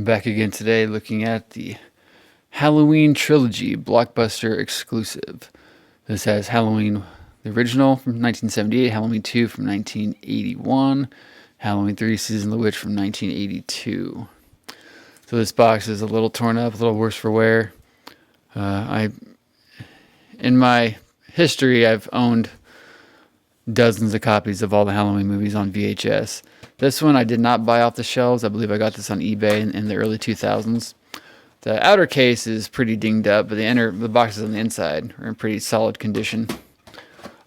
Back again today looking at the Halloween Trilogy Blockbuster exclusive. This has Halloween, the original from 1978, Halloween 2 from 1981, Halloween 3 Season of the Witch from 1982. So this box is a little torn up, a little worse for wear. In my history, I've owned dozens of copies of all the Halloween movies on VHS. This one I did not buy off the shelves. I believe I got this on eBay in the early 2000s. The outer case is pretty dinged up, but the boxes on the inside are in pretty solid condition.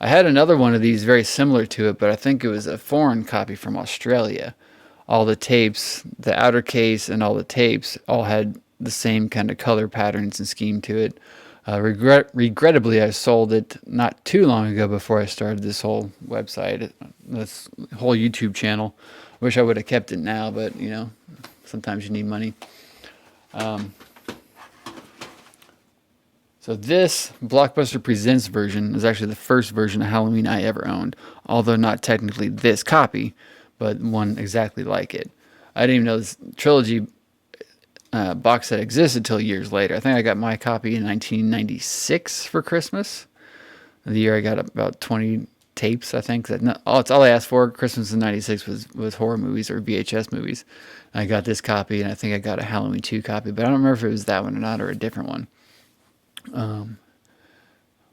I had another one of these very similar to it, but I think it was a foreign copy from Australia. All the tapes, the outer case and all the tapes all had the same kind of color patterns and scheme to it. Regrettably, I sold it not too long ago before I started this whole website, this whole YouTube channel. Wish I would have kept it now, but you know, sometimes you need money. So this Blockbuster Presents version is actually the first version of Halloween I ever owned, although not technically this copy, but one exactly like it. I didn't even know this trilogy box set existed until years later. I think I got my copy in 1996 for Christmas. The year I got about 20 tapes, I think. It's all I asked for. Christmas in 96 was horror movies or VHS movies. I got this copy, and I think I got a Halloween 2 copy, but I don't remember if it was that one or not, or a different one.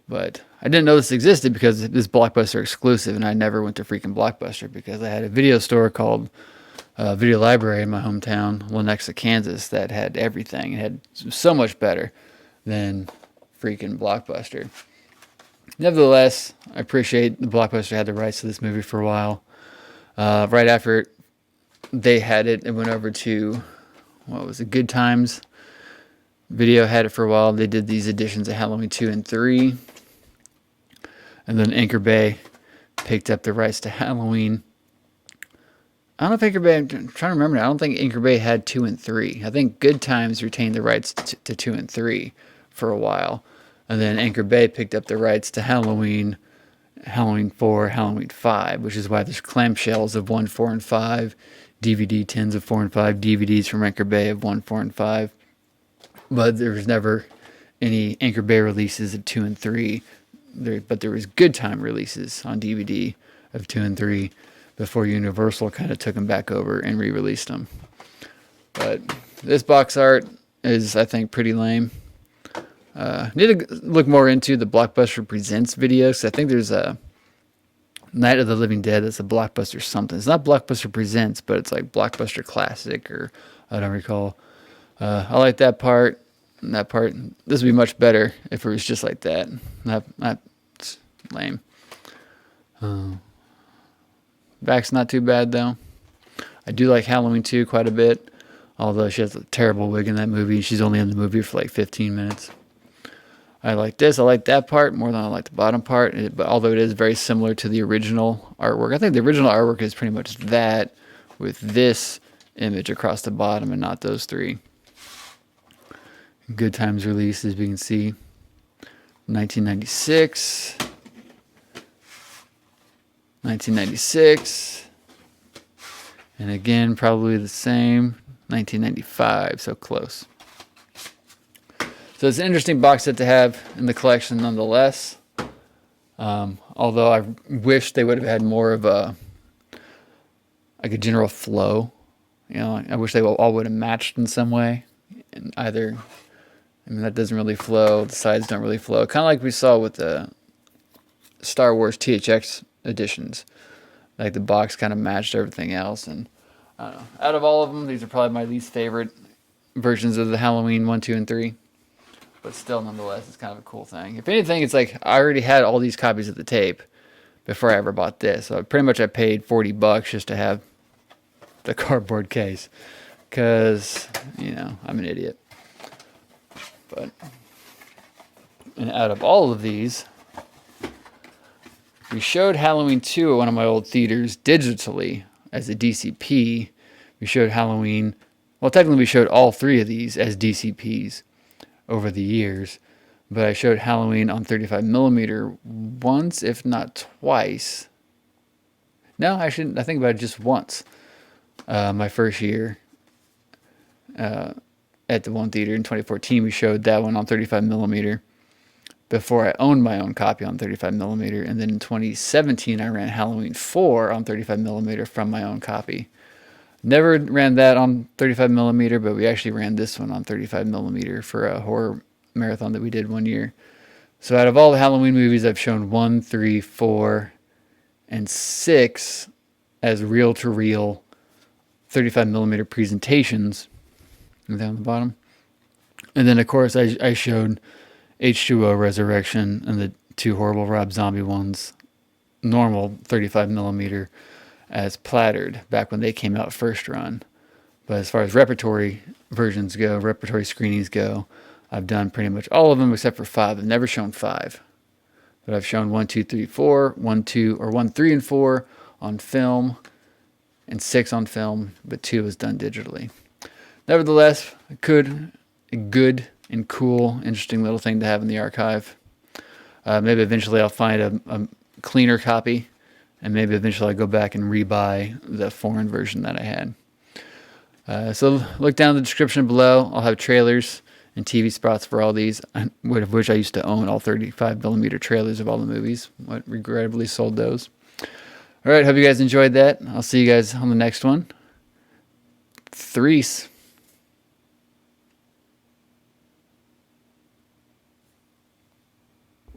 But I didn't know this existed because it is Blockbuster exclusive, and I never went to freaking Blockbuster because I had a video store called Video Library in my hometown, Lenexa, Kansas, that had everything. It had so much better than freaking Blockbuster. Nevertheless, I appreciate the Blockbuster had the rights to this movie for a while. Right after they had it, it went over to, what was it, Good Times. Video had it for a while. They did these editions of Halloween 2 and 3. And then Anchor Bay picked up the rights to Halloween. I don't know if Anchor Bay, I'm trying to remember now. I don't think Anchor Bay had 2 and 3. I think Good Times retained the rights to 2 and 3 for a while. And then Anchor Bay picked up the rights to Halloween, Halloween 4, Halloween 5, which is why there's clamshells of 1, 4, and 5, DVD tins of 4 and 5, DVDs from Anchor Bay of 1, 4, and 5. But there was never any Anchor Bay releases of 2 and 3. But there was Good Time releases on DVD of 2 and 3 before Universal kind of took them back over and re-released them. But this box art is, I think, pretty lame. Need to look more into the Blockbuster Presents videos. I think there's a Night of the Living Dead that's a Blockbuster something. It's not Blockbuster Presents, but it's like Blockbuster Classic, or I don't recall. I like that part. And that part. This would be much better if it was just like that. That's lame. Back's not too bad though. I do like Halloween 2 quite a bit, although she has a terrible wig in that movie. She's only in the movie for like 15 minutes. I like this. I like that part more than I like the bottom part. But although it is very similar to the original artwork, I think the original artwork is pretty much that with this image across the bottom and not those three. Good Times release, as we can see, 1996, 1996, and again probably the same, 1995, so close. So it's an interesting box set to have in the collection nonetheless, although I wish they would have had more of a general flow. You know, I wish they all would have matched in some way, and either, I mean, that doesn't really flow, the sides don't really flow, kind of like we saw with the Star Wars THX editions. Like the box kind of matched everything else, and I don't know. Out of all of them, these are probably my least favorite versions of the Halloween 1, 2, and 3. But still, nonetheless, it's kind of a cool thing. If anything, it's like I already had all these copies of the tape before I ever bought this. So pretty much I paid $40 just to have the cardboard case, because, you know, I'm an idiot. But, and out of all of these, we showed Halloween 2 at one of my old theaters digitally as a DCP. We showed Halloween, well, technically we showed all three of these as DCPs over the years, but I showed Halloween on 35mm once, if not twice. No, I think about it just once. My first year at the one theater in 2014. We showed that one on 35 millimeter before I owned my own copy on 35 millimeter. And then in 2017, I ran Halloween 4 on 35 millimeter from my own copy. Never ran that on 35 millimeter, but we actually ran this one on 35 millimeter for a horror marathon that we did one year. So out of all the Halloween movies, I've shown 1, 3, 4, and 6 as reel-to-reel 35 millimeter presentations. Down the bottom. And then, of course, I showed H2O Resurrection and the 2 horrible Rob Zombie ones, normal 35 millimeter as plattered back when they came out first run. But as far as repertory versions go, repertory screenings go, I've done pretty much all of them except for 5. I've never shown 5. But I've shown 1, 2, 3, 4, 1, 2, or 1, 3, and 4 on film, and 6 on film, but 2 was done digitally. Nevertheless, a good and cool, interesting little thing to have in the archive. Maybe eventually I'll find a cleaner copy, and maybe eventually I'll go back and rebuy the foreign version that I had. So look down in the description below. I'll have trailers and TV spots for all these, of which I used to own all 35 millimeter trailers of all the movies, but regrettably sold those. All right, hope you guys enjoyed that. I'll see you guys on the next one. Threes.